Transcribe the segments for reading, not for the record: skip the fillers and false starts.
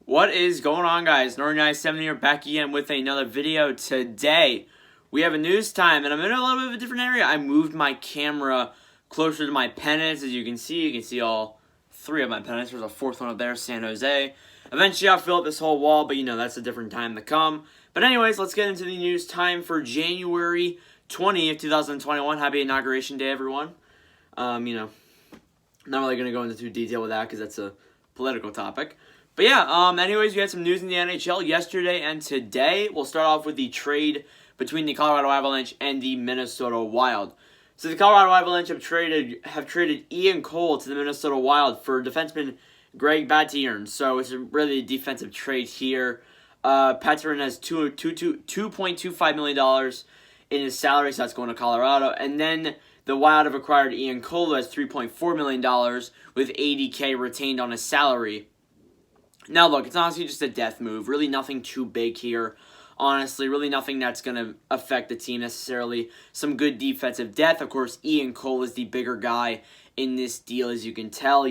What is going on, guys? Northern97 here, back again with another video. Today, we have a news time, and I'm in a little bit of a different area. I moved my camera closer to my pennants. As you can see all three of my pennants. There's a fourth one up there, San Jose. Eventually, I'll fill up this whole wall, but that's a different time to come. But anyways, let's get into the news time for January 20th, 2021. Happy Inauguration Day, everyone. Not really going to go into too detail with that because that's a political topic. But yeah, anyways, we had some news in the NHL yesterday and today. We'll start off with the trade between the Colorado Avalanche and the Minnesota Wild. So the Colorado Avalanche have traded Ian Cole to the Minnesota Wild for defenseman Greg Batiern. So it's really a defensive trade here. Batiern has $2.25 million in his salary, so that's going to Colorado. And then the Wild have acquired Ian Cole as $3.4 million with $80K retained on his salary. Now, look, it's honestly just a death move. Really nothing too big here. Honestly, really nothing that's going to affect the team necessarily. Some good defensive depth. Of course, Ian Cole is the bigger guy in this deal, as you can tell.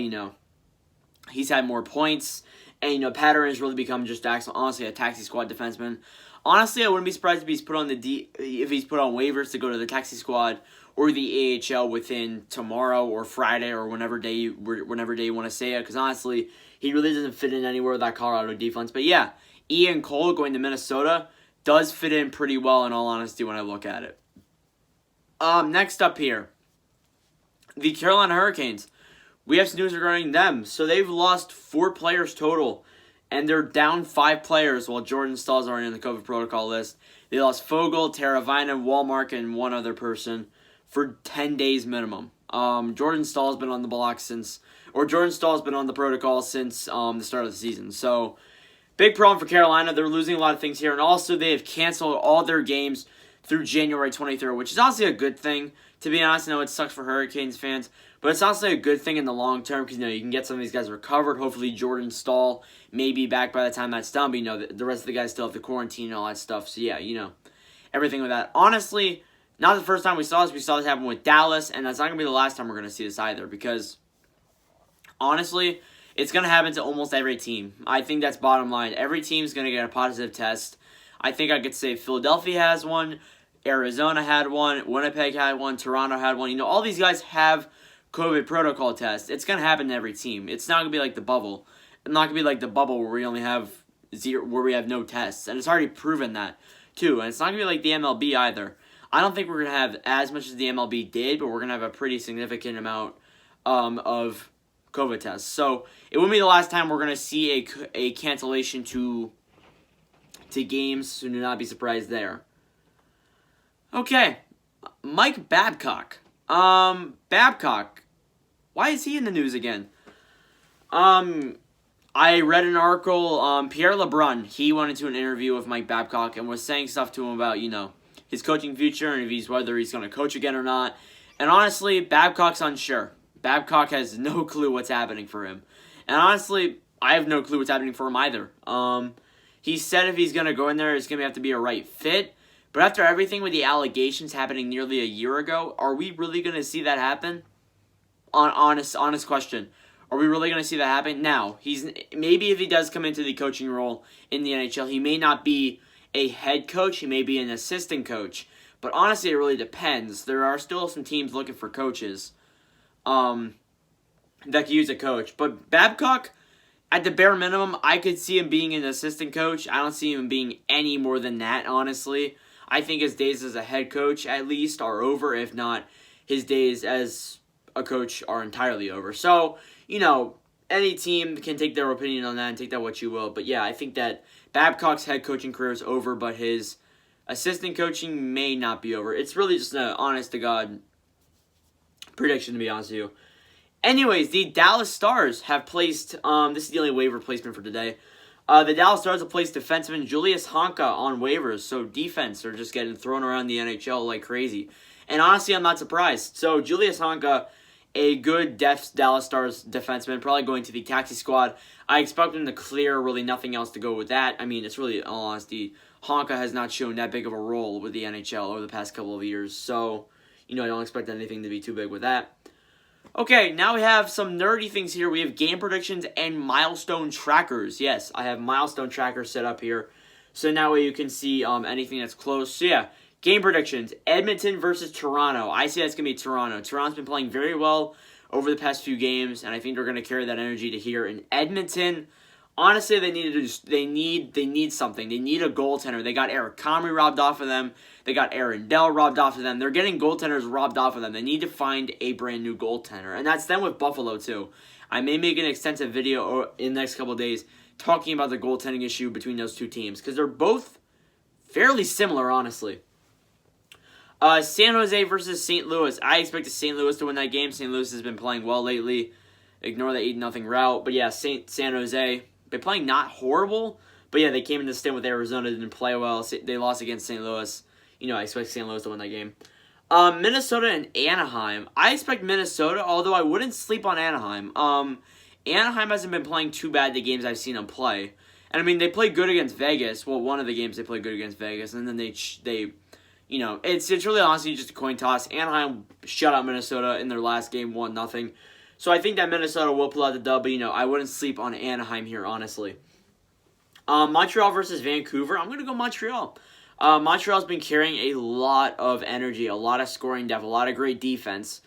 He's had more points. And, Batiern has really become just, honestly, a taxi squad defenseman. Honestly, I wouldn't be surprised if he's put on waivers to go to the taxi squad or the AHL within tomorrow or Friday or whenever day you want to say it. Because honestly, he really doesn't fit in anywhere with that Colorado defense. But yeah, Ian Cole going to Minnesota does fit in pretty well, in all honesty, when I look at it. Next up here, the Carolina Hurricanes. We have some news regarding them. So they've lost 4 players total, and they're down 5 players while Jordan Stahl's already in the COVID protocol list. They lost Fogle, Teravainen, Walmark, and one other person for 10 days minimum. Jordan Stahl's been on the protocol since the start of the season. So, big problem for Carolina. They're losing a lot of things here, and also they have canceled all their games through January 23rd, which is honestly a good thing. To be honest, I know it sucks for Hurricanes fans, but it's honestly a good thing in the long term because you can get some of these guys recovered. Hopefully, Jordan Stahl may be back by the time that's done, but the rest of the guys still have to quarantine and all that stuff. So yeah, everything with that. Honestly, not the first time we saw this. We saw this happen with Dallas, and that's not going to be the last time we're going to see this either because, honestly, it's going to happen to almost every team. I think that's bottom line. Every team's going to get a positive test. I think I could say Philadelphia has one, Arizona had one, Winnipeg had one, Toronto had one. All these guys have COVID protocol tests. It's going to happen to every team. It's not going to be like the bubble. It's not going to be like the bubble where we only have where we have no tests. And it's already proven that, too. And it's not going to be like the MLB either. I don't think we're going to have as much as the MLB did, but we're going to have a pretty significant amount of COVID tests. So it wouldn't be the last time we're going to see a cancellation to games, so do not be surprised there. Okay, Mike Babcock. Babcock, why is he in the news again? I read an article, Pierre LeBrun, he went into an interview with Mike Babcock and was saying stuff to him about, his coaching future and whether he's going to coach again or not. And honestly, Babcock's unsure. Babcock has no clue what's happening for him. And honestly, I have no clue what's happening for him either. He said if he's going to go in there, it's going to have to be a right fit. But after everything with the allegations happening nearly a year ago, are we really going to see that happen? Honest question. Are we really going to see that happen? Now, maybe if he does come into the coaching role in the NHL, he may not be a head coach. He may be an assistant coach. But honestly, it really depends. There are still some teams looking for coaches that could use a coach. But Babcock, at the bare minimum, I could see him being an assistant coach. I don't see him being any more than that, honestly. I think his days as a head coach, at least, are over. If not, his days as a coach are entirely over. So, any team can take their opinion on that and take that what you will. But yeah, I think that Babcock's head coaching career is over, but his assistant coaching may not be over. It's really just an honest-to-God prediction, to be honest with you. Anyways, the Dallas Stars have placed, this is the only waiver placement for today. The Dallas Stars have placed defenseman Julius Honka on waivers, so defense are just getting thrown around the NHL like crazy. And honestly, I'm not surprised. So Julius Honka, a good Dallas Stars defenseman, probably going to the taxi squad. I expect him to clear, really nothing else to go with that. I mean, it's really, in all honesty, Honka has not shown that big of a role with the NHL over the past couple of years. So, I don't expect anything to be too big with that. Okay, now we have some nerdy things here. We have game predictions and milestone trackers. Yes, I have milestone trackers set up here. So now you can see anything that's close. So yeah, game predictions. Edmonton versus Toronto. I say that's going to be Toronto. Toronto's been playing very well over the past few games, and I think they're going to carry that energy to here. In Edmonton, honestly, they need something. They need a goaltender. They got Eric Comrie robbed off of them. They got Aaron Dell robbed off of them. They're getting goaltenders robbed off of them. They need to find a brand new goaltender. And that's them with Buffalo, too. I may make an extensive video in the next couple of days talking about the goaltending issue between those two teams, because they're both fairly similar, honestly. San Jose versus St. Louis. I expected St. Louis to win that game. St. Louis has been playing well lately. Ignore the 8-0 rout. But yeah, San Jose, been playing not horrible. But yeah, they came in the stint with Arizona, didn't play well. They lost against St. Louis. I expect St. Louis to win that game. Minnesota and Anaheim. I expect Minnesota, although I wouldn't sleep on Anaheim. Anaheim hasn't been playing too bad the games I've seen them play. And, I mean, they played good against Vegas. Well, one of the games they played good against Vegas. And then it's really honestly just a coin toss. Anaheim shut out Minnesota in their last game, 1-0. So I think that Minnesota will pull out the dub, but, I wouldn't sleep on Anaheim here, honestly. Montreal versus Vancouver. I'm going to go Montreal. Montreal's been carrying a lot of energy, a lot of scoring depth, a lot of great defense.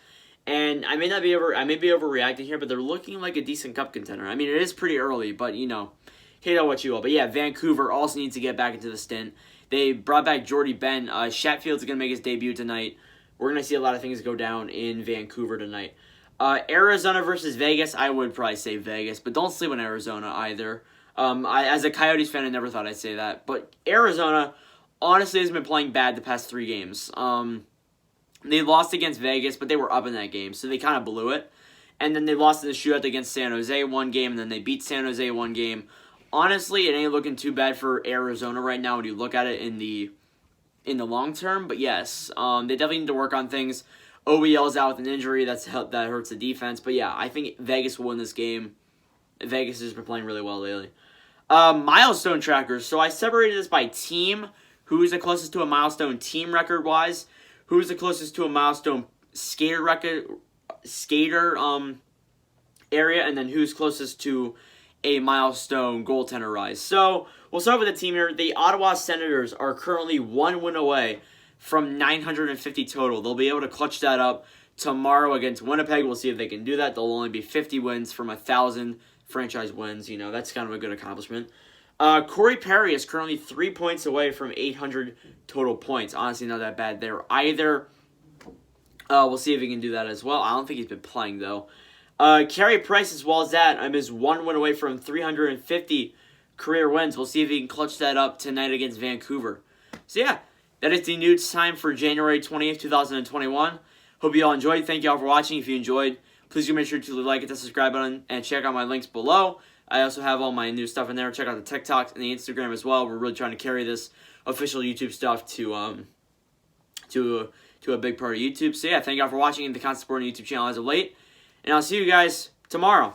And I may be overreacting here, but they're looking like a decent cup contender. I mean, it is pretty early, but, hate on what you will. But, yeah, Vancouver also needs to get back into the stint. They brought back Jordy Ben. Shatfield's going to make his debut tonight. We're going to see a lot of things go down in Vancouver tonight. Arizona versus Vegas. I would probably say Vegas, but don't sleep on Arizona either. As a Coyotes fan, I never thought I'd say that. But Arizona, honestly, has been playing bad the past 3 games. They lost against Vegas, but they were up in that game, so they kind of blew it. And then they lost in the shootout against San Jose one game, and then they beat San Jose one game. Honestly, it ain't looking too bad for Arizona right now when you look at it in the long term. But yes, they definitely need to work on things. OEL's out with an injury that hurts the defense. But yeah, I think Vegas will win this game. Vegas has been playing really well lately. Milestone trackers. So I separated this by team. Who's the closest to a milestone team record-wise? Who's the closest to a milestone skater area? And then who's closest to a milestone goaltender rise? So we'll start with the team here. The Ottawa Senators are currently 1 win away from 950 total. They'll be able to clutch that up tomorrow against Winnipeg. We'll see if they can do that. They'll only be 50 wins from 1,000 franchise wins. That's kind of a good accomplishment. Corey Perry is currently 3 points away from 800 total points. Honestly, not that bad there either. We'll see if he can do that as well. I don't think he's been playing, though. Carey Price, as well as that, is 1 win away from 350 career wins. We'll see if he can clutch that up tonight against Vancouver. So, yeah, that is the news time for January 20th, 2021. Hope you all enjoyed. Thank you all for watching. If you enjoyed, please do make sure to like the subscribe button and check out my links below. I also have all my new stuff in there. Check out the TikTok and the Instagram as well. We're really trying to carry this official YouTube stuff to a big part of YouTube. So yeah, thank you all for watching the Constant Sporting YouTube channel as of late. And I'll see you guys tomorrow.